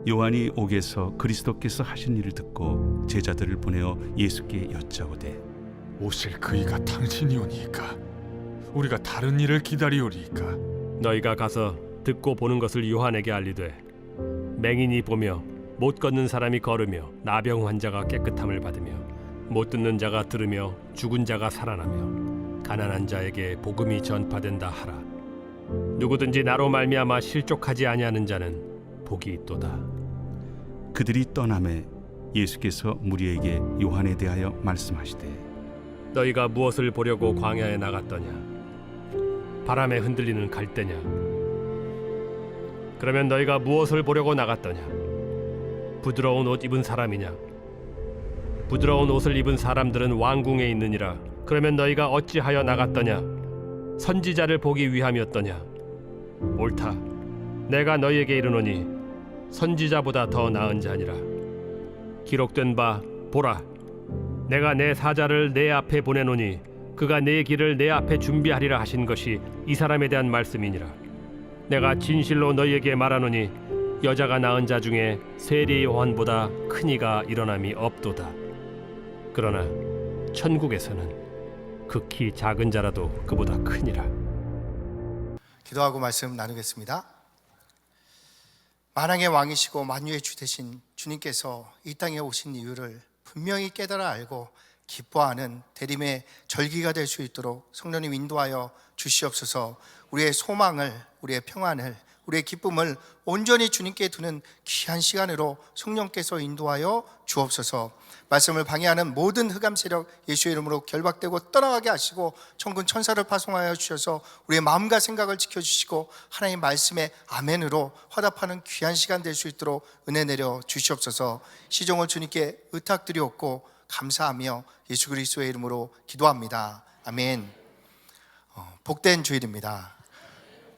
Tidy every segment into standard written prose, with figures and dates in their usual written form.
요한이 옥에서 그리스도께서 하신 일을 듣고 제자들을 보내어 예수께 여짜오되 오실 그이가 당신이오니이까 우리가 다른 일을 기다리오리이까. 너희가 가서 듣고 보는 것을 요한에게 알리되 맹인이 보며 못 걷는 사람이 걸으며 나병 환자가 깨끗함을 받으며 못 듣는 자가 들으며 죽은 자가 살아나며 가난한 자에게 복음이 전파된다 하라. 누구든지 나로 말미암아 실족하지 아니하는 자는 복이 있도다. 그들이 떠나매 예수께서 무리에게 요한에 대하여 말씀하시되 너희가 무엇을 보려고 광야에 나갔더냐? 바람에 흔들리는 갈대냐? 그러면 너희가 무엇을 보려고 나갔더냐? 부드러운 옷 입은 사람이냐? 부드러운 옷을 입은 사람들은 왕궁에 있느니라. 그러면 너희가 어찌하여 나갔더냐? 선지자를 보기 위함이었더냐? 옳다. 내가 너희에게 이르노니 선지자보다 더 나은 자니라. 기록된 바 보라, 내가 내 사자를 내 앞에 보내노니 그가 내 길을 내 앞에 준비하리라 하신 것이 이 사람에 대한 말씀이니라. 내가 진실로 너희에게 말하노니 여자가 낳은 자 중에 세례 요한보다 큰 이가 일어남이 없도다. 그러나 천국에서는 극히 작은 자라도 그보다 크니라. 기도하고 말씀 나누겠습니다. 만왕의 왕이시고 만유의 주 되신 주님께서 이 땅에 오신 이유를 분명히 깨달아 알고 기뻐하는 대림의 절기가 될 수 있도록 성령님 인도하여 주시옵소서. 우리의 소망을, 우리의 평안을, 우리의 기쁨을 온전히 주님께 두는 귀한 시간으로 성령께서 인도하여 주옵소서. 말씀을 방해하는 모든 흑암 세력 예수의 이름으로 결박되고 떠나가게 하시고 천군 천사를 파송하여 주셔서 우리의 마음과 생각을 지켜주시고 하나님 말씀의 아멘으로 화답하는 귀한 시간 될 수 있도록 은혜 내려 주시옵소서. 시종을 주님께 의탁드리옵고 감사하며 예수 그리스도의 이름으로 기도합니다. 아멘. 복된 주일입니다.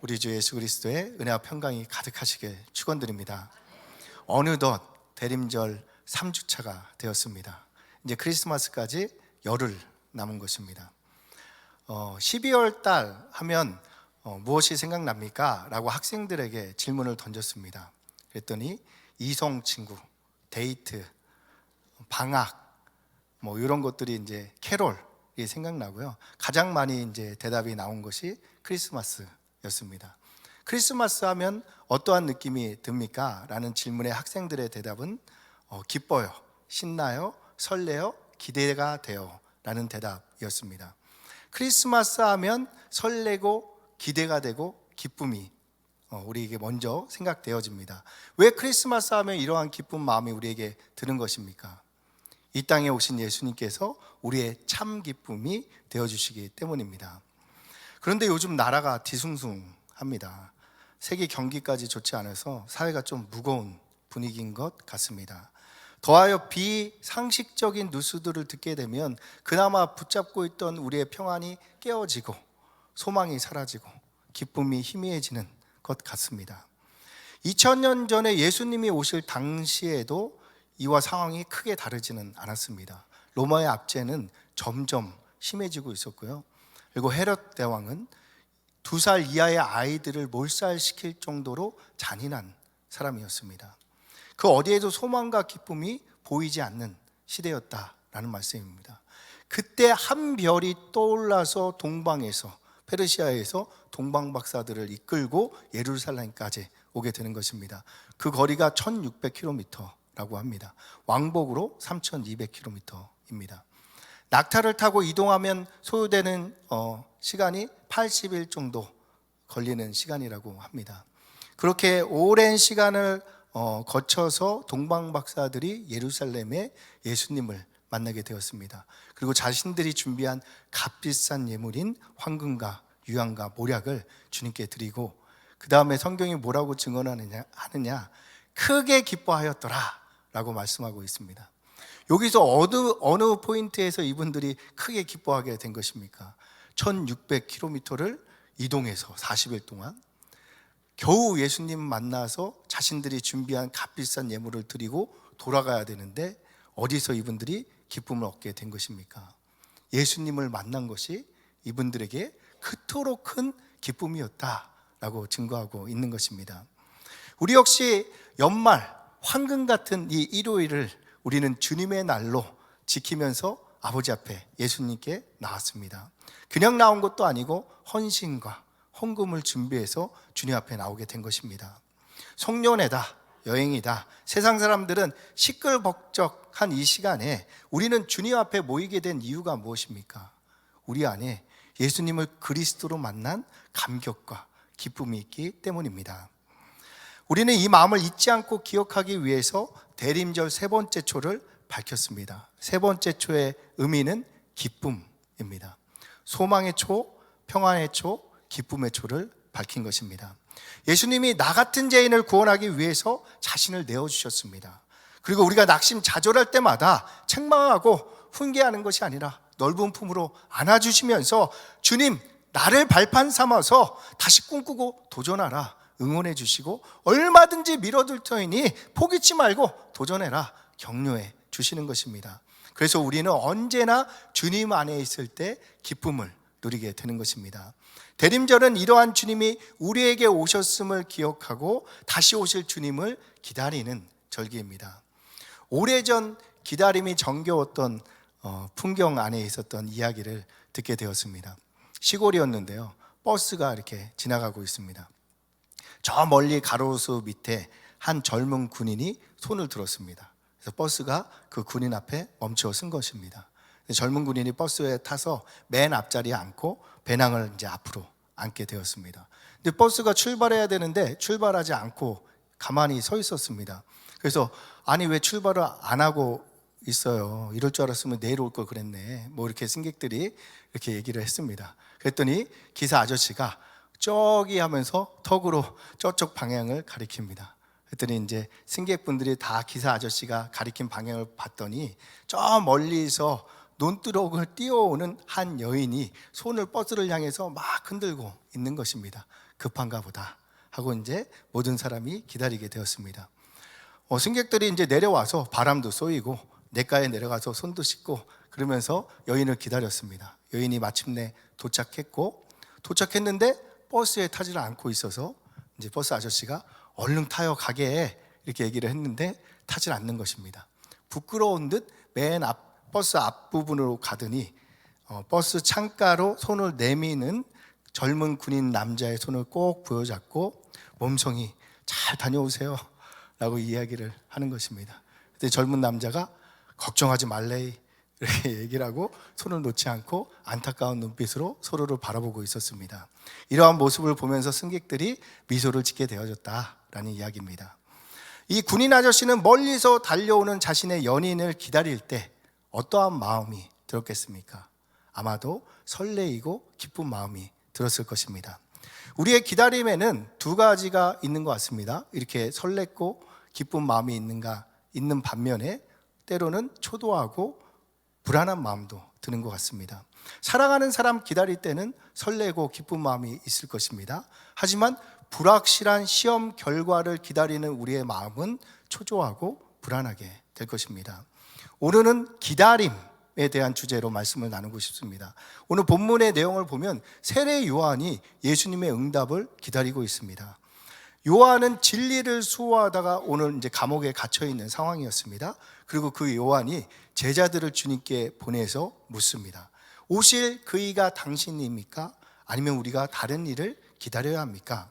우리 주 예수 그리스도의 은혜와 평강이 가득하시길 축원드립니다. 어느덧 대림절 3주차가 되었습니다. 이제 크리스마스까지 열흘 남은 것입니다. 12월 달 하면 무엇이 생각납니까? 라고 학생들에게 질문을 던졌습니다. 그랬더니 이성 친구, 데이트, 방학 뭐 이런 것들이 이제 캐롤이 생각나고요. 가장 많이 이제 대답이 나온 것이 크리스마스였습니다. 크리스마스 하면 어떠한 느낌이 듭니까? 라는 질문에 학생들의 대답은 기뻐요, 신나요, 설레요, 기대가 돼요 라는 대답이었습니다. 크리스마스 하면 설레고 기대가 되고 기쁨이 우리에게 먼저 생각되어집니다. 왜 크리스마스 하면 이러한 기쁜 마음이 우리에게 드는 것입니까? 이 땅에 오신 예수님께서 우리의 참 기쁨이 되어주시기 때문입니다. 그런데 요즘 나라가 뒤숭숭합니다. 세계 경기까지 좋지 않아서 사회가 좀 무거운 분위기인 것 같습니다. 더하여 비상식적인 뉴스들을 듣게 되면 그나마 붙잡고 있던 우리의 평안이 깨어지고 소망이 사라지고 기쁨이 희미해지는 것 같습니다. 2000년 전에 예수님이 오실 당시에도 이와 상황이 크게 다르지는 않았습니다. 로마의 압제는 점점 심해지고 있었고요. 그리고 헤롯 대왕은 2살 이하의 아이들을 몰살시킬 정도로 잔인한 사람이었습니다. 그 어디에도 소망과 기쁨이 보이지 않는 시대였다라는 말씀입니다. 그때 한 별이 떠올라서 동방에서, 페르시아에서 동방박사들을 이끌고 예루살렘까지 오게 되는 것입니다. 그 거리가 1600km라고 합니다. 왕복으로 3200km입니다. 낙타를 타고 이동하면 소요되는 시간이 80일 정도 걸리는 시간이라고 합니다. 그렇게 오랜 시간을 거쳐서 동방박사들이 예루살렘에 예수님을 만나게 되었습니다. 그리고 자신들이 준비한 값비싼 예물인 황금과 유황과 모략을 주님께 드리고 그 다음에 성경이 뭐라고 증언하느냐 크게 기뻐하였더라 라고 말씀하고 있습니다. 여기서 어느 포인트에서 이분들이 크게 기뻐하게 된 것입니까? 1600km를 이동해서 40일 동안 겨우 예수님 만나서 자신들이 준비한 값비싼 예물을 드리고 돌아가야 되는데 어디서 이분들이 기쁨을 얻게 된 것입니까? 예수님을 만난 것이 이분들에게 그토록 큰 기쁨이었다라고 증거하고 있는 것입니다. 우리 역시 연말 황금 같은 이 일요일을 우리는 주님의 날로 지키면서 아버지 앞에 예수님께 나왔습니다. 그냥 나온 것도 아니고 헌신과 헌금을 준비해서 주님 앞에 나오게 된 것입니다. 송년회다, 여행이다. 세상 사람들은 시끌벅적한 이 시간에 우리는 주님 앞에 모이게 된 이유가 무엇입니까? 우리 안에 예수님을 그리스도로 만난 감격과 기쁨이 있기 때문입니다. 우리는 이 마음을 잊지 않고 기억하기 위해서 대림절 세 번째 초를 밝혔습니다. 세 번째 초의 의미는 기쁨입니다. 소망의 초, 평안의 초, 기쁨의 초를 밝힌 것입니다. 예수님이 나 같은 죄인을 구원하기 위해서 자신을 내어주셨습니다. 그리고 우리가 낙심자졸할 때마다 책망하고 훈계하는 것이 아니라 넓은 품으로 안아주시면서 주님, 나를 발판 삼아서 다시 꿈꾸고 도전하라 응원해 주시고 얼마든지 밀어둘 터이니 포기치 말고 도전해라 격려해 주시는 것입니다. 그래서 우리는 언제나 주님 안에 있을 때 기쁨을 누리게 되는 것입니다. 대림절은 이러한 주님이 우리에게 오셨음을 기억하고 다시 오실 주님을 기다리는 절기입니다. 오래전 기다림이 정겨웠던 풍경 안에 있었던 이야기를 듣게 되었습니다. 시골이었는데요, 버스가 이렇게 지나가고 있습니다. 저 멀리 가로수 밑에 한 젊은 군인이 손을 들었습니다. 그래서 버스가 그 군인 앞에 멈춰 쓴 것입니다. 젊은 군인이 버스에 타서 맨 앞자리에 앉고 배낭을 이제 앞으로 앉게 되었습니다. 근데 버스가 출발해야 되는데 출발하지 않고 가만히 서 있었습니다. 그래서 아니 왜 출발을 안 하고 있어요? 이럴 줄 알았으면 내일 올 걸 그랬네. 뭐 이렇게 승객들이 이렇게 얘기를 했습니다. 그랬더니 기사 아저씨가 저기 하면서 턱으로 저쪽 방향을 가리킵니다. 그랬더니 이제 승객분들이 다 기사 아저씨가 가리킨 방향을 봤더니 저 멀리서 논두렁을 뛰어오는 한 여인이 손을 버스를 향해서 막 흔들고 있는 것입니다. 급한가 보다 하고 이제 모든 사람이 기다리게 되었습니다. 승객들이 이제 내려와서 바람도 쏘이고 냇가에 내려가서 손도 씻고 그러면서 여인을 기다렸습니다. 여인이 마침내 도착했는데 버스에 타지를 않고 있어서 이제 버스 아저씨가 얼른 타요 가게 이렇게 얘기를 했는데 타질 않는 것입니다. 부끄러운 듯 맨 앞 버스 앞부분으로 가더니 버스 창가로 손을 내미는 젊은 군인 남자의 손을 꼭 부여잡고 몸성이 잘 다녀오세요 라고 이야기를 하는 것입니다. 그때 젊은 남자가 걱정하지 말래 이렇게 얘기를 하고 손을 놓지 않고 안타까운 눈빛으로 서로를 바라보고 있었습니다. 이러한 모습을 보면서 승객들이 미소를 짓게 되어졌다라는 이야기입니다. 이 군인 아저씨는 멀리서 달려오는 자신의 연인을 기다릴 때 어떠한 마음이 들었겠습니까? 아마도 설레이고 기쁜 마음이 들었을 것입니다. 우리의 기다림에는 두 가지가 있는 것 같습니다. 이렇게 설렜고 기쁜 마음이 있는 반면에 때로는 초조하고 불안한 마음도 드는 것 같습니다. 사랑하는 사람 기다릴 때는 설레고 기쁜 마음이 있을 것입니다. 하지만 불확실한 시험 결과를 기다리는 우리의 마음은 초조하고 불안하게 될 것입니다. 오늘은 기다림에 대한 주제로 말씀을 나누고 싶습니다. 오늘 본문의 내용을 보면 세례 요한이 예수님의 응답을 기다리고 있습니다. 요한은 진리를 수호하다가 오늘 이제 감옥에 갇혀 있는 상황이었습니다. 그리고 그 요한이 제자들을 주님께 보내서 묻습니다. 오실 그이가 당신입니까? 아니면 우리가 다른 일을 기다려야 합니까?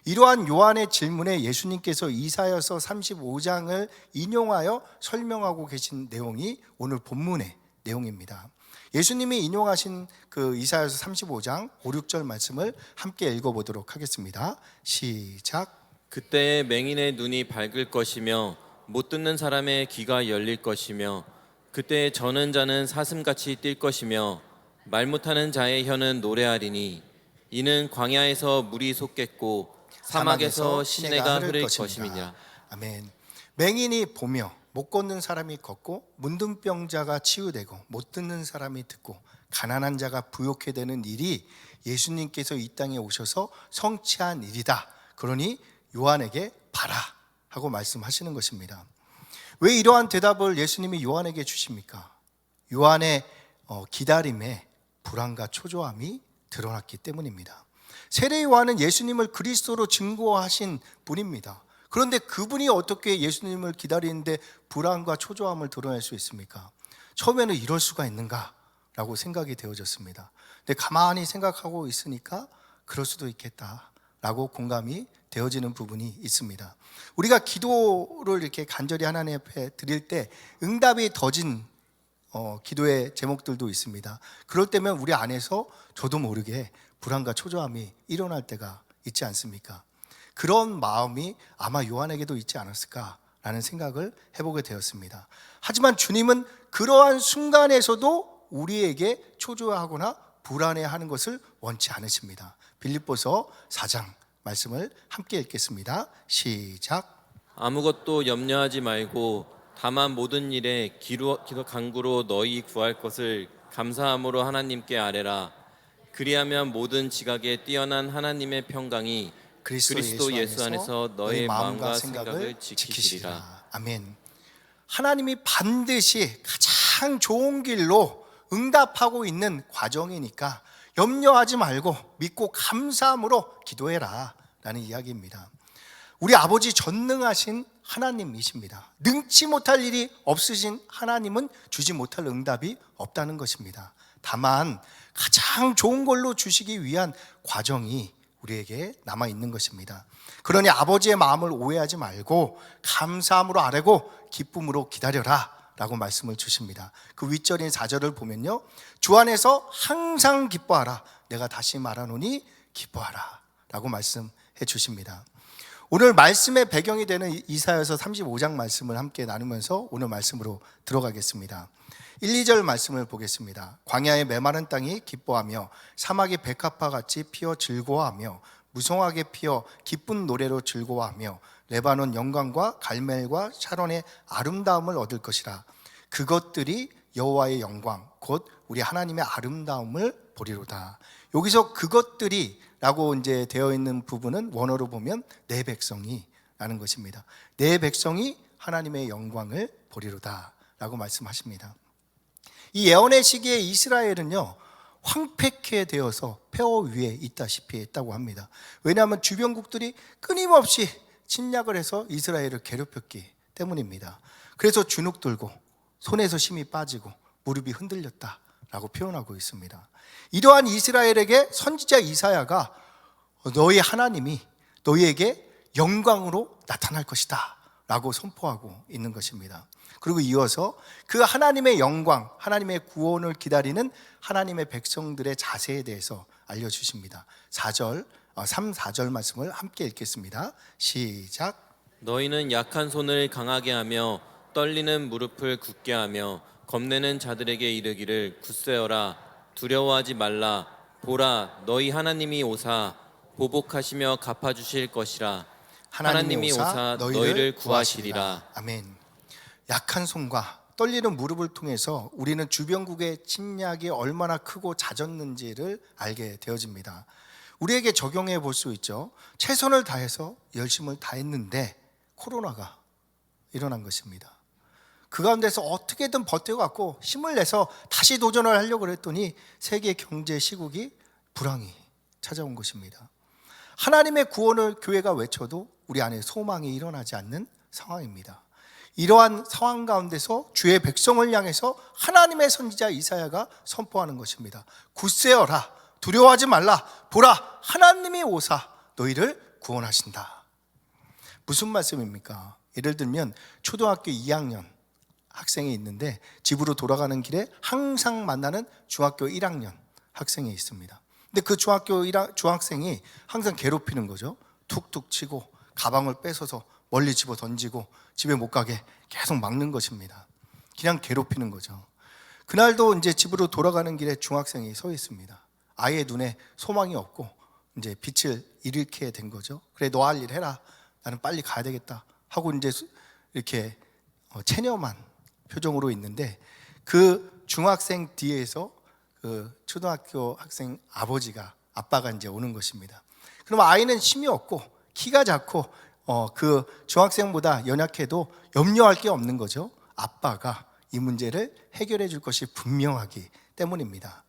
이러한 요한의 질문에 예수님께서 이사야서 35장을 인용하여 설명하고 계신 내용이 오늘 본문의 내용입니다. 예수님이 인용하신 그 이사야서 35장 5, 6절 말씀을 함께 읽어보도록 하겠습니다. 시작. 그때에 맹인의 눈이 밝을 것이며 못 듣는 사람의 귀가 열릴 것이며 그때에 저는 자는 사슴같이 뛸 것이며 말 못하는 자의 혀는 노래하리니 이는 광야에서 물이 솟겠고 사막에서 시내가 흐를 것임이냐. 아멘. 맹인이 보며 못 걷는 사람이 걷고 문둥병자가 치유되고 못 듣는 사람이 듣고 가난한 자가 부욕해 되는 일이 예수님께서 이 땅에 오셔서 성취한 일이다. 그러니 요한에게 봐라 하고 말씀하시는 것입니다. 왜 이러한 대답을 예수님이 요한에게 주십니까? 요한의 기다림에 불안과 초조함이 드러났기 때문입니다. 세례 요한은 예수님을 그리스도로 증거하신 분입니다. 그런데 그분이 어떻게 예수님을 기다리는데 불안과 초조함을 드러낼 수 있습니까? 처음에는 이럴 수가 있는가라고 생각이 되어졌습니다. 근데 가만히 생각하고 있으니까 그럴 수도 있겠다라고 공감이 되어지는 부분이 있습니다. 우리가 기도를 이렇게 간절히 하나님 앞에 드릴 때 응답이 더진 기도의 제목들도 있습니다. 그럴 때면 우리 안에서 저도 모르게 불안과 초조함이 일어날 때가 있지 않습니까? 그런 마음이 아마 요한에게도 있지 않았을까라는 생각을 해보게 되었습니다. 하지만 주님은 그러한 순간에서도 우리에게 초조하거나 불안해하는 것을 원치 않으십니다. 빌립보서 4장 말씀을 함께 읽겠습니다. 시작. 아무것도 염려하지 말고 다만 모든 일에 기도 간구로 너희 구할 것을 감사함으로 하나님께 아뢰라. 그리하면 모든 지각에 뛰어난 하나님의 평강이 그리스도 예수 안에서 너의 마음과 생각을 지키시리라. 아멘. 하나님이 반드시 가장 좋은 길로 응답하고 있는 과정이니까 염려하지 말고 믿고 감사함으로 기도해라 라는 이야기입니다. 우리 아버지 전능하신 하나님이십니다. 능치 못할 일이 없으신 하나님은 주지 못할 응답이 없다는 것입니다. 다만 가장 좋은 걸로 주시기 위한 과정이 우리에게 남아 있는 것입니다. 그러니 아버지의 마음을 오해하지 말고 감사함으로 아뢰고 기쁨으로 기다려라 라고 말씀을 주십니다. 그 윗절인 4절을 보면요, 주 안에서 항상 기뻐하라. 내가 다시 말하노니 기뻐하라 라고 말씀해 주십니다. 오늘 말씀의 배경이 되는 이사야서 35장 말씀을 함께 나누면서 오늘 말씀으로 들어가겠습니다. 1, 2절 말씀을 보겠습니다. 광야의 메마른 땅이 기뻐하며 사막이 백합화 같이 피어 즐거워하며 무성하게 피어 기쁜 노래로 즐거워하며 레바논 영광과 갈멜과 샤론의 아름다움을 얻을 것이라. 그것들이 여호와의 영광 곧 우리 하나님의 아름다움을 보리로다. 여기서 그것들이 라고 이제 되어 있는 부분은 원어로 보면 내 백성이 라는 것입니다. 내 백성이 하나님의 영광을 보리로다 라고 말씀하십니다. 이 예언의 시기에 이스라엘은요 황폐케 되어서 폐허 위에 있다시피 했다고 합니다. 왜냐하면 주변국들이 끊임없이 침략을 해서 이스라엘을 괴롭혔기 때문입니다. 그래서 주눅 들고 손에서 힘이 빠지고 무릎이 흔들렸다라고 표현하고 있습니다. 이러한 이스라엘에게 선지자 이사야가 너희 하나님이 너희에게 영광으로 나타날 것이다 라고 선포하고 있는 것입니다. 그리고 이어서 그 하나님의 영광, 하나님의 구원을 기다리는 하나님의 백성들의 자세에 대해서 알려주십니다. 3, 4절 말씀을 함께 읽겠습니다. 시작. 너희는 약한 손을 강하게 하며 떨리는 무릎을 굳게 하며 겁내는 자들에게 이르기를 굳세어라. 두려워하지 말라. 보라, 너희 하나님이 오사 보복하시며 갚아주실 것이라. 하나님이 오사 너희를 구하시리라. 아멘. 약한 손과 떨리는 무릎을 통해서 우리는 주변국의 침략이 얼마나 크고 잦았는지를 알게 되어집니다. 우리에게 적용해 볼 수 있죠. 최선을 다해서 열심을 다했는데 코로나가 일어난 것입니다. 그 가운데서 어떻게든 버텨갖고 힘을 내서 다시 도전을 하려고 했더니 세계 경제 시국이 불황이 찾아온 것입니다. 하나님의 구원을 교회가 외쳐도 우리 안에 소망이 일어나지 않는 상황입니다. 이러한 상황 가운데서 주의 백성을 향해서 하나님의 선지자 이사야가 선포하는 것입니다. 굳세어라. 두려워하지 말라. 보라, 하나님이 오사 너희를 구원하신다. 무슨 말씀입니까? 예를 들면 초등학교 2학년 학생이 있는데 집으로 돌아가는 길에 항상 만나는 중학교 1학년 학생이 있습니다. 근데 그 중학생이 항상 괴롭히는 거죠. 툭툭 치고 가방을 뺏어서 멀리 집어 던지고 집에 못 가게 계속 막는 것입니다. 그냥 괴롭히는 거죠. 그날도 이제 집으로 돌아가는 길에 중학생이 서 있습니다. 아이의 눈에 소망이 없고 이제 빛을 잃게 된 거죠. 그래, 너 할 일 해라. 나는 빨리 가야 되겠다 하고 이제 이렇게 체념한 표정으로 있는데 그 중학생 뒤에서 그 초등학교 학생 아빠가 이제 오는 것입니다. 그럼 아이는 힘이 없고 키가 작고 그 중학생보다 연약해도 염려할 게 없는 거죠. 아빠가 이 문제를 해결해 줄 것이 분명하기 때문입니다.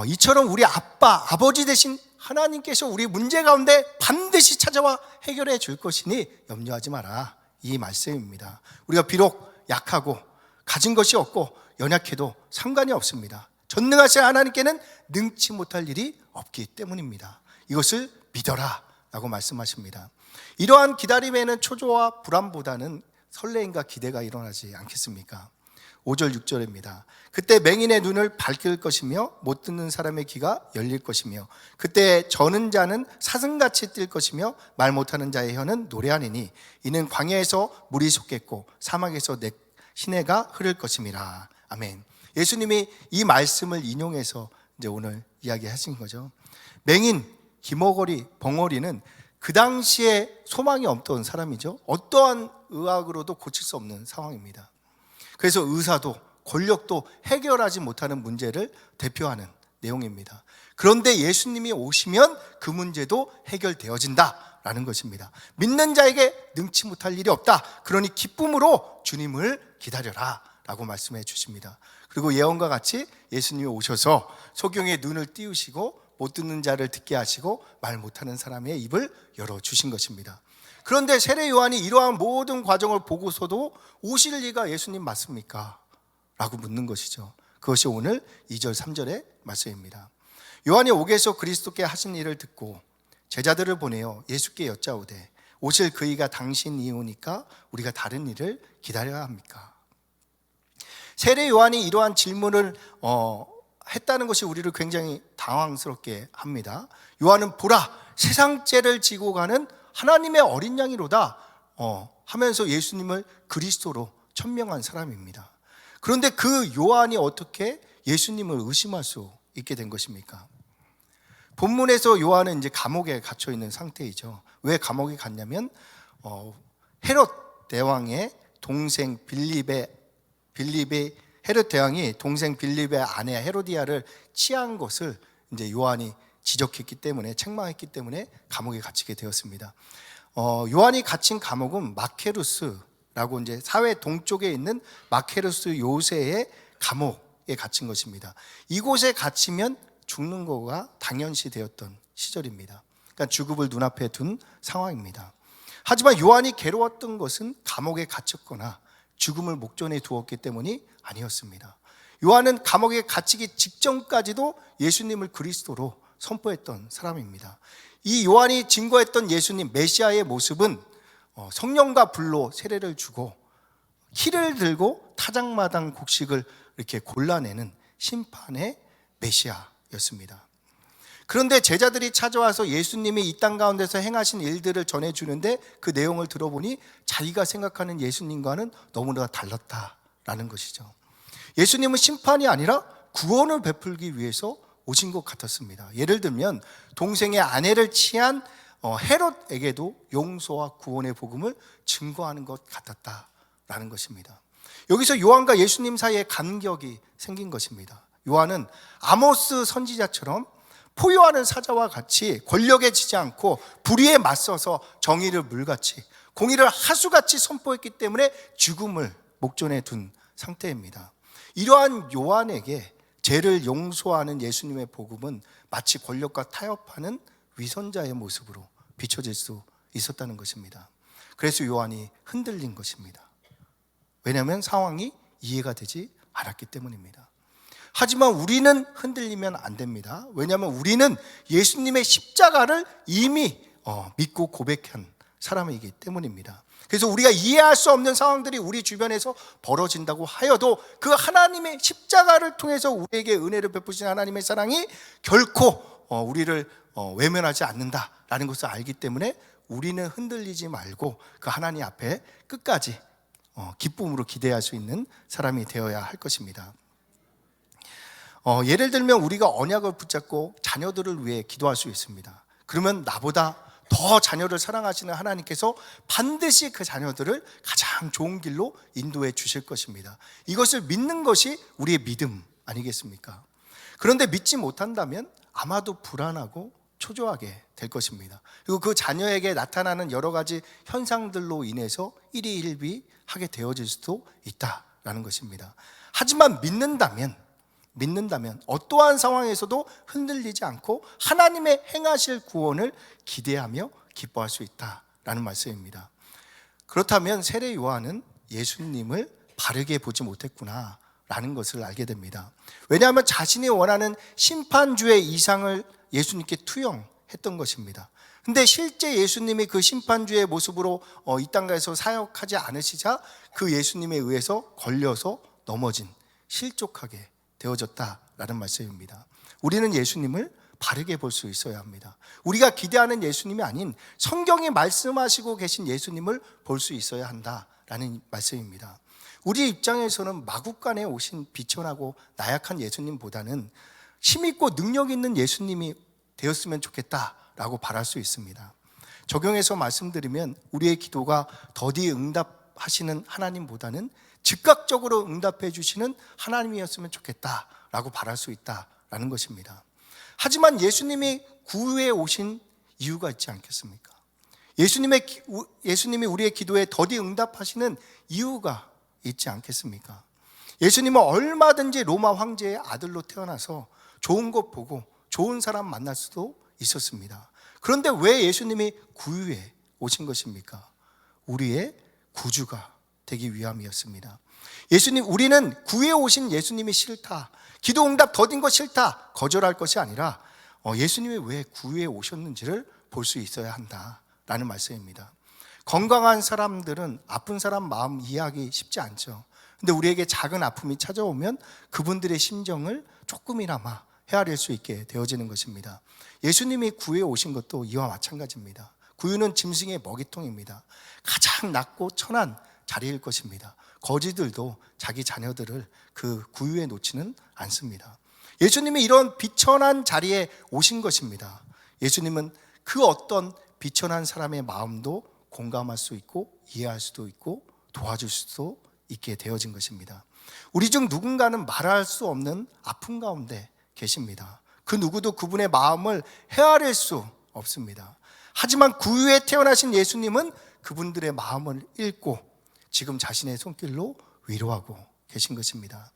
이처럼 우리 아버지 되신 하나님께서 우리 문제 가운데 반드시 찾아와 해결해 줄 것이니 염려하지 마라, 이 말씀입니다. 우리가 비록 약하고 가진 것이 없고 연약해도 상관이 없습니다. 전능하신 하나님께는 능치 못할 일이 없기 때문입니다. 이것을 믿어라 라고 말씀하십니다. 이러한 기다림에는 초조와 불안보다는 설레임과 기대가 일어나지 않겠습니까? 5절 6절입니다. 그때 맹인의 눈을 밝힐 것이며 못 듣는 사람의 귀가 열릴 것이며 그때 저는 자는 사슴같이 뛸 것이며 말 못하는 자의 혀는 노래하니니 이는 광야에서 물이 솟겠고 사막에서 시내가 흐를 것임이라. 아멘. 예수님이 이 말씀을 인용해서 이제 오늘 이야기하신 거죠. 맹인, 기머거리, 벙어리는 그 당시에 소망이 없던 사람이죠. 어떠한 의학으로도 고칠 수 없는 상황입니다. 그래서 의사도 권력도 해결하지 못하는 문제를 대표하는 내용입니다. 그런데 예수님이 오시면 그 문제도 해결되어진다라는 것입니다. 믿는 자에게 능치 못할 일이 없다. 그러니 기쁨으로 주님을 기다려라 라고 말씀해 주십니다. 그리고 예언과 같이 예수님이 오셔서 소경의 눈을 띄우시고 못 듣는 자를 듣게 하시고 말 못하는 사람의 입을 열어주신 것입니다. 그런데 세례 요한이 이러한 모든 과정을 보고서도 오실 리가 예수님 맞습니까? 라고 묻는 것이죠. 그것이 오늘 2절 3절의 말씀입니다. 요한이 옥에서 그리스도께 하신 일을 듣고 제자들을 보내어 예수께 여짜오되 오실 그이가 당신이오니까 우리가 다른 일을 기다려야 합니까? 세례 요한이 이러한 질문을 했다는 것이 우리를 굉장히 당황스럽게 합니다. 요한은 보라, 세상 죄를 지고 가는 하나님의 어린 양이로다 하면서 예수님을 그리스도로 천명한 사람입니다. 그런데 그 요한이 어떻게 예수님을 의심할 수 있게 된 것입니까? 본문에서 요한은 이제 감옥에 갇혀 있는 상태이죠. 왜 감옥에 갔냐면 헤롯 대왕의 동생 헤롯 대왕이 동생 빌립의 아내 헤로디아를 취한 것을 이제 요한이 지적했기 때문에, 책망했기 때문에 감옥에 갇히게 되었습니다. 요한이 갇힌 감옥은 마케루스라고 이제 사회 동쪽에 있는 마케루스 요새의 감옥에 갇힌 것입니다. 이곳에 갇히면 죽는 거가 당연시 되었던 시절입니다. 그러니까 죽음을 눈앞에 둔 상황입니다. 하지만 요한이 괴로웠던 것은 감옥에 갇혔거나 죽음을 목전에 두었기 때문이 아니었습니다. 요한은 감옥에 갇히기 직전까지도 예수님을 그리스도로 선포했던 사람입니다. 이 요한이 증거했던 예수님 메시아의 모습은 성령과 불로 세례를 주고 키를 들고 타작마당 곡식을 이렇게 골라내는 심판의 메시아였습니다. 그런데 제자들이 찾아와서 예수님이 이 땅 가운데서 행하신 일들을 전해주는데 그 내용을 들어보니 자기가 생각하는 예수님과는 너무나 달랐다라는 것이죠. 예수님은 심판이 아니라 구원을 베풀기 위해서 오신 것 같았습니다. 예를 들면 동생의 아내를 취한 헤롯에게도 용서와 구원의 복음을 증거하는 것 같았다라는 것입니다. 여기서 요한과 예수님 사이에 간격이 생긴 것입니다. 요한은 아모스 선지자처럼 포효하는 사자와 같이 권력에 지지 않고 불의에 맞서서 정의를 물같이 공의를 하수같이 선포했기 때문에 죽음을 목전에 둔 상태입니다. 이러한 요한에게 죄를 용서하는 예수님의 복음은 마치 권력과 타협하는 위선자의 모습으로 비춰질 수 있었다는 것입니다. 그래서 요한이 흔들린 것입니다. 왜냐하면 상황이 이해가 되지 않았기 때문입니다. 하지만 우리는 흔들리면 안 됩니다. 왜냐하면 우리는 예수님의 십자가를 이미 믿고 고백한 사람이기 때문입니다. 그래서 우리가 이해할 수 없는 상황들이 우리 주변에서 벌어진다고 하여도 그 하나님의 십자가를 통해서 우리에게 은혜를 베푸신 하나님의 사랑이 결코 우리를 외면하지 않는다라는 것을 알기 때문에 우리는 흔들리지 말고 그 하나님 앞에 끝까지 기쁨으로 기대할 수 있는 사람이 되어야 할 것입니다. 예를 들면 우리가 언약을 붙잡고 자녀들을 위해 기도할 수 있습니다. 그러면 나보다 더 자녀를 사랑하시는 하나님께서 반드시 그 자녀들을 가장 좋은 길로 인도해 주실 것입니다. 이것을 믿는 것이 우리의 믿음 아니겠습니까? 그런데 믿지 못한다면 아마도 불안하고 초조하게 될 것입니다. 그리고 그 자녀에게 나타나는 여러 가지 현상들로 인해서 일희일비하게 되어질 수도 있다라는 것입니다. 하지만 믿는다면 믿는다면 어떠한 상황에서도 흔들리지 않고 하나님의 행하실 구원을 기대하며 기뻐할 수 있다라는 말씀입니다. 그렇다면 세례 요한은 예수님을 바르게 보지 못했구나 라는 것을 알게 됩니다. 왜냐하면 자신이 원하는 심판주의 이상을 예수님께 투영했던 것입니다. 근데 실제 예수님이 그 심판주의 모습으로 이 땅에서 사역하지 않으시자 그 예수님에 의해서 걸려서 넘어진, 실족하게 되어졌다라는 말씀입니다. 우리는 예수님을 바르게 볼 수 있어야 합니다. 우리가 기대하는 예수님이 아닌 성경이 말씀하시고 계신 예수님을 볼 수 있어야 한다라는 말씀입니다. 우리 입장에서는 마국간에 오신 비천하고 나약한 예수님보다는 힘있고 능력 있는 예수님이 되었으면 좋겠다라고 바랄 수 있습니다. 적용해서 말씀드리면 우리의 기도가 더디 응답하시는 하나님보다는 즉각적으로 응답해 주시는 하나님이었으면 좋겠다라고 바랄 수 있다라는 것입니다. 하지만 예수님이 구유에 오신 이유가 있지 않겠습니까? 예수님이 우리의 기도에 더디 응답하시는 이유가 있지 않겠습니까? 예수님은 얼마든지 로마 황제의 아들로 태어나서 좋은 것 보고 좋은 사람 만날 수도 있었습니다. 그런데 왜 예수님이 구유에 오신 것입니까? 우리의 구주가 되기 위함이었습니다. 우리는 구유에 오신 예수님이 싫다, 기도 응답 더딘 거 싫다, 거절할 것이 아니라 예수님이 왜 구유에 오셨는지를 볼 수 있어야 한다라는 말씀입니다. 건강한 사람들은 아픈 사람 마음 이해하기 쉽지 않죠. 근데 우리에게 작은 아픔이 찾아오면 그분들의 심정을 조금이나마 헤아릴 수 있게 되어지는 것입니다. 예수님이 구유에 오신 것도 이와 마찬가지입니다. 구유는 짐승의 먹이통입니다. 가장 낮고 천한 자리일 것입니다. 거지들도 자기 자녀들을 그 구유에 놓지는 않습니다. 예수님이 이런 비천한 자리에 오신 것입니다. 예수님은 그 어떤 비천한 사람의 마음도 공감할 수 있고 이해할 수도 있고 도와줄 수도 있게 되어진 것입니다. 우리 중 누군가는 말할 수 없는 아픔 가운데 계십니다. 그 누구도 그분의 마음을 헤아릴 수 없습니다. 하지만 구유에 태어나신 예수님은 그분들의 마음을 읽고 지금 자신의 손길로 위로하고 계신 것입니다.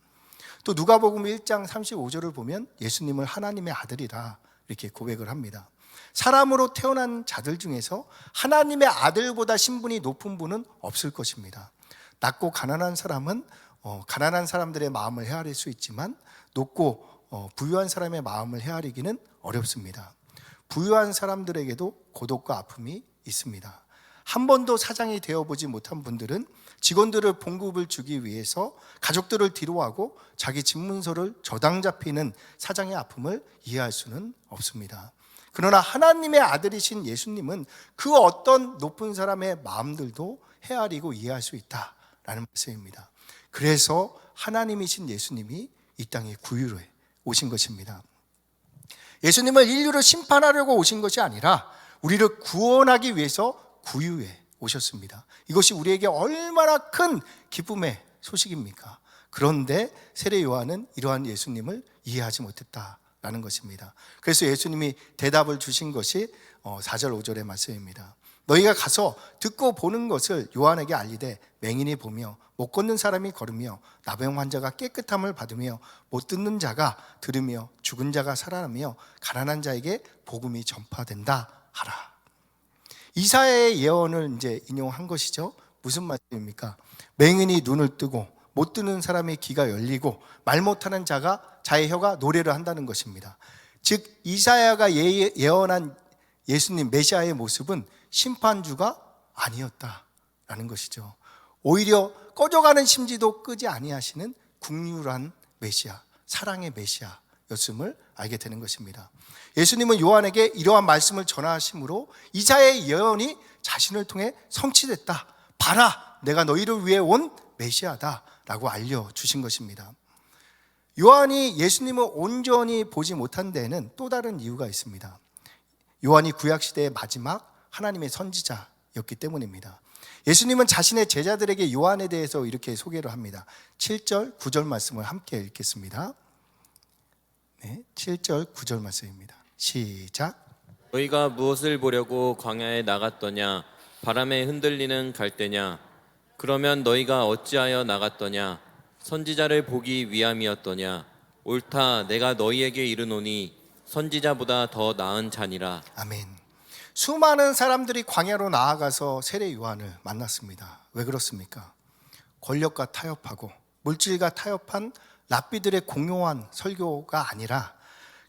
또 누가복음 1장 35절을 보면 예수님을 하나님의 아들이라 이렇게 고백을 합니다. 사람으로 태어난 자들 중에서 하나님의 아들보다 신분이 높은 분은 없을 것입니다. 낮고 가난한 사람은 가난한 사람들의 마음을 헤아릴 수 있지만 높고 부유한 사람의 마음을 헤아리기는 어렵습니다. 부유한 사람들에게도 고독과 아픔이 있습니다. 한 번도 사장이 되어보지 못한 분들은 직원들을 봉급을 주기 위해서 가족들을 뒤로하고 자기 집문서를 저당 잡히는 사장의 아픔을 이해할 수는 없습니다. 그러나 하나님의 아들이신 예수님은 그 어떤 높은 사람의 마음들도 헤아리고 이해할 수 있다라는 말씀입니다. 그래서 하나님이신 예수님이 이 땅에 구유에 오신 것입니다. 예수님은 인류를 심판하려고 오신 것이 아니라 우리를 구원하기 위해서 구유에 오셨습니다. 이것이 우리에게 얼마나 큰 기쁨의 소식입니까? 그런데 세례 요한은 이러한 예수님을 이해하지 못했다라는 것입니다. 그래서 예수님이 대답을 주신 것이 4절 5절의 말씀입니다. 너희가 가서 듣고 보는 것을 요한에게 알리되 맹인이 보며 못 걷는 사람이 걸으며 나병 환자가 깨끗함을 받으며 못 듣는 자가 들으며 죽은 자가 살아나며 가난한 자에게 복음이 전파된다 하라. 이사야의 예언을 이제 인용한 것이죠. 무슨 말씀입니까? 맹인이 눈을 뜨고 못 듣는 사람의 귀가 열리고 말 못하는 자의 혀가 노래를 한다는 것입니다. 즉 이사야가 예언한 예수님 메시아의 모습은 심판주가 아니었다라는 것이죠. 오히려 꺼져가는 심지도 끄지 아니하시는 국률한 메시아, 사랑의 메시아였음을 알게 되는 것입니다. 예수님은 요한에게 이러한 말씀을 전하심으로 이사야의 예언이 자신을 통해 성취됐다. 봐라, 내가 너희를 위해 온 메시아다 라고 알려주신 것입니다. 요한이 예수님을 온전히 보지 못한 데에는 또 다른 이유가 있습니다. 요한이 구약시대의 마지막 하나님의 선지자였기 때문입니다. 예수님은 자신의 제자들에게 요한에 대해서 이렇게 소개를 합니다. 7절, 9절 말씀을 함께 읽겠습니다. 네, 7절, 9절 말씀입니다. 시작. 너희가 무엇을 보려고 광야에 나갔더냐? 바람에 흔들리는 갈대냐? 그러면 너희가 어찌하여 나갔더냐? 선지자를 보기 위함이었더냐? 옳다 내가 너희에게 이르노니 선지자보다 더 나은 자니라. 아멘. 수많은 사람들이 광야로 나아가서 세례 요한을 만났습니다. 왜 그렇습니까? 권력과 타협하고 물질과 타협한 랍비들의 공용한 설교가 아니라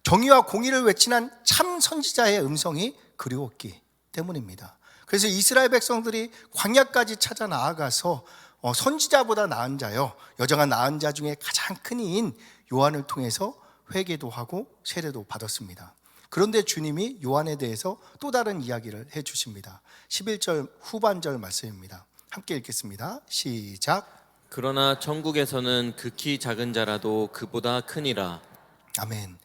정의와 공의를 외치는 참 선지자의 음성이 그리웠기 때문입니다. 그래서 이스라엘 백성들이 광야까지 찾아 나아가서 선지자보다 나은 자요, 여자가 낳은 자 중에 가장 큰 이인 요한을 통해서 회개도 하고 세례도 받았습니다. 그런데 주님이 요한에 대해서 또 다른 이야기를 해주십니다. 11절 후반절 말씀입니다. 함께 읽겠습니다. 시작. 그러나 천국에서는 극히 작은 자라도 그보다 크니라. 아멘.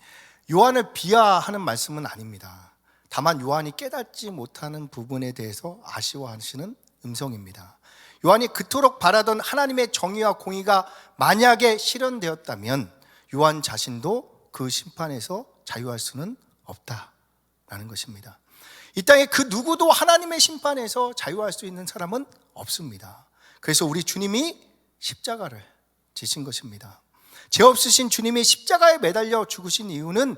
요한을 비하하는 말씀은 아닙니다. 다만 요한이 깨닫지 못하는 부분에 대해서 아쉬워하시는 음성입니다. 요한이 그토록 바라던 하나님의 정의와 공의가 만약에 실현되었다면 요한 자신도 그 심판에서 자유할 수는 없다라는 것입니다. 이 땅에 그 누구도 하나님의 심판에서 자유할 수 있는 사람은 없습니다. 그래서 우리 주님이 십자가를 지신 것입니다. 죄 없으신 주님이 십자가에 매달려 죽으신 이유는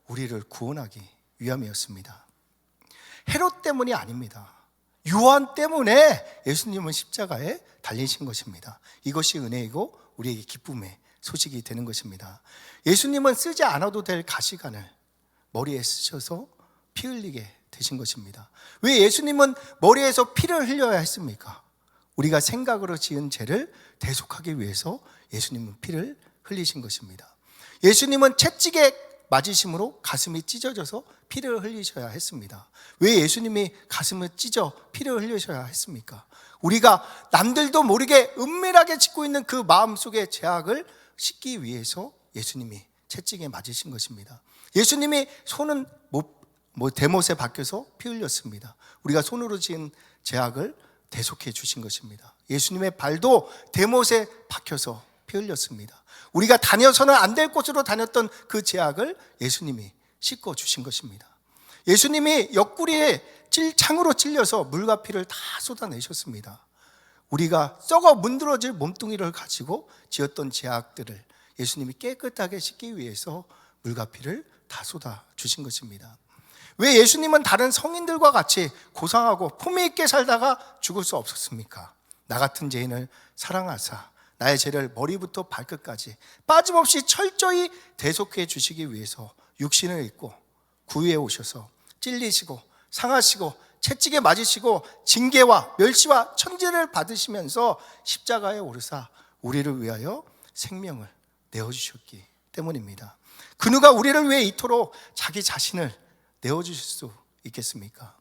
우리를 구원하기 위함이었습니다. 헤롯 때문이 아닙니다. 요한 때문에 예수님은 십자가에 달리신 것입니다. 이것이 은혜이고 우리에게 기쁨의 소식이 되는 것입니다. 예수님은 쓰지 않아도 될 가시관을 머리에 쓰셔서 피 흘리게 되신 것입니다. 왜 예수님은 머리에서 피를 흘려야 했습니까? 우리가 생각으로 지은 죄를 대속하기 위해서 예수님은 피를 흘리신 것입니다. 예수님은 채찍에 맞으심으로 가슴이 찢어져서 피를 흘리셔야 했습니다. 왜 예수님이 가슴을 찢어 피를 흘리셔야 했습니까? 우리가 남들도 모르게 은밀하게 짓고 있는 그 마음속의 죄악을 씻기 위해서 예수님이 채찍에 맞으신 것입니다. 예수님이 손은 대못에 박혀서 피 흘렸습니다. 우리가 손으로 지은 죄악을 대속해 주신 것입니다. 예수님의 발도 대못에 박혀서 피 흘렸습니다. 우리가 다녀서는 안 될 곳으로 다녔던 그 죄악을 예수님이 씻고 주신 것입니다. 예수님이 옆구리에 창으로 찔려서 물과 피를 다 쏟아내셨습니다. 우리가 썩어 문드러질 몸뚱이를 가지고 지었던 죄악들을 예수님이 깨끗하게 씻기 위해서 물과 피를 다 쏟아 주신 것입니다. 왜 예수님은 다른 성인들과 같이 고상하고 품위 있게 살다가 죽을 수 없었습니까? 나 같은 죄인을 사랑하사 나의 죄를 머리부터 발끝까지 빠짐없이 철저히 대속해 주시기 위해서 육신을 입고 구유에 오셔서 찔리시고 상하시고 채찍에 맞으시고 징계와 멸시와 천지를 받으시면서 십자가에 오르사 우리를 위하여 생명을 내어주셨기 때문입니다. 그 누가 우리를 위해 이토록 자기 자신을 내어주실 수 있겠습니까?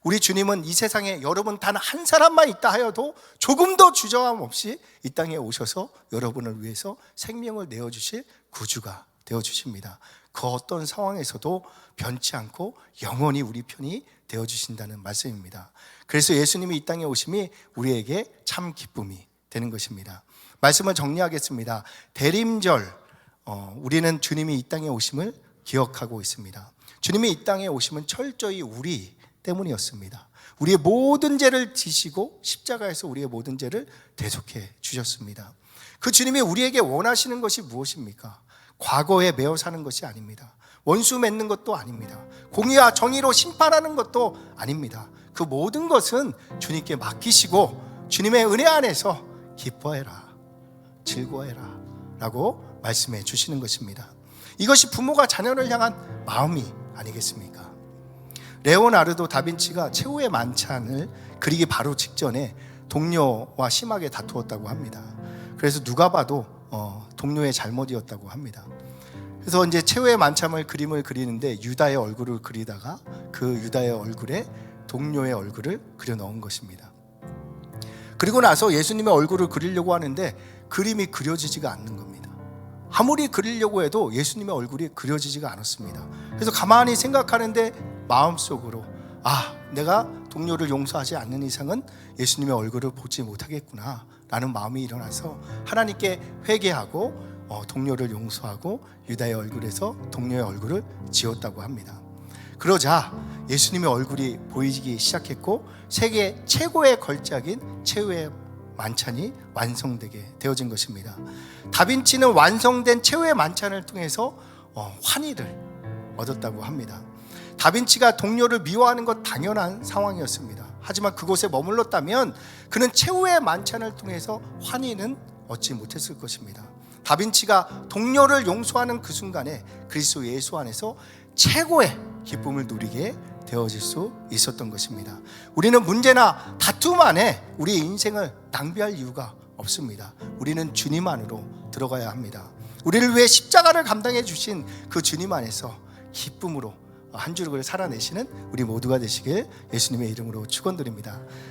우리 주님은 이 세상에 여러분 단 한 사람만 있다 하여도 조금도 주저함 없이 이 땅에 오셔서 여러분을 위해서 생명을 내어주실 구주가 되어주십니다. 그 어떤 상황에서도 변치 않고 영원히 우리 편이 되어주신다는 말씀입니다. 그래서 예수님이 이 땅에 오심이 우리에게 참 기쁨이 되는 것입니다. 말씀을 정리하겠습니다. 대림절, 우리는 주님이 이 땅에 오심을 기억하고 있습니다. 주님이 이 땅에 오심은 철저히 우리 때문이었습니다. 우리의 모든 죄를 지시고 십자가에서 우리의 모든 죄를 대속해 주셨습니다. 그 주님이 우리에게 원하시는 것이 무엇입니까? 과거에 매어 사는 것이 아닙니다. 원수 맺는 것도 아닙니다. 공의와 정의로 심판하는 것도 아닙니다. 그 모든 것은 주님께 맡기시고 주님의 은혜 안에서 기뻐해라, 즐거워해라 라고 말씀해 주시는 것입니다. 이것이 부모가 자녀를 향한 마음이 아니겠습니까? 레오나르도 다빈치가 최후의 만찬을 그리기 바로 직전에 동료와 심하게 다투었다고 합니다. 그래서 누가 봐도 동료의 잘못이었다고 합니다. 그래서 이제 최후의 만찬을 그림을 그리는데 유다의 얼굴을 그리다가 그 유다의 얼굴에 동료의 얼굴을 그려 넣은 것입니다. 그리고 나서 예수님의 얼굴을 그리려고 하는데 그림이 그려지지가 않는 겁니다. 아무리 그리려고 해도 예수님의 얼굴이 그려지지가 않았습니다. 그래서 가만히 생각하는데 마음속으로 내가 동료를 용서하지 않는 이상은 예수님의 얼굴을 보지 못하겠구나 라는 마음이 일어나서 하나님께 회개하고 동료를 용서하고 유다의 얼굴에서 동료의 얼굴을 지웠다고 합니다. 그러자 예수님의 얼굴이 보이기 시작했고 세계 최고의 걸작인 최후의 만찬이 완성되게 되어진 것입니다. 다빈치는 완성된 최후의 만찬을 통해서 환희를 얻었다고 합니다. 다빈치가 동료를 미워하는 것 당연한 상황이었습니다. 하지만 그곳에 머물렀다면 그는 최후의 만찬을 통해서 환희는 얻지 못했을 것입니다. 다빈치가 동료를 용서하는 그 순간에 그리스도 예수 안에서 최고의 기쁨을 누리게 되어질 수 있었던 것입니다. 우리는 문제나 다툼 안에 우리의 인생을 낭비할 이유가 없습니다. 우리는 주님 안으로 들어가야 합니다. 우리를 위해 십자가를 감당해 주신 그 주님 안에서 기쁨으로 한 주를 살아내시는 우리 모두가 되시길 예수님의 이름으로 축원드립니다.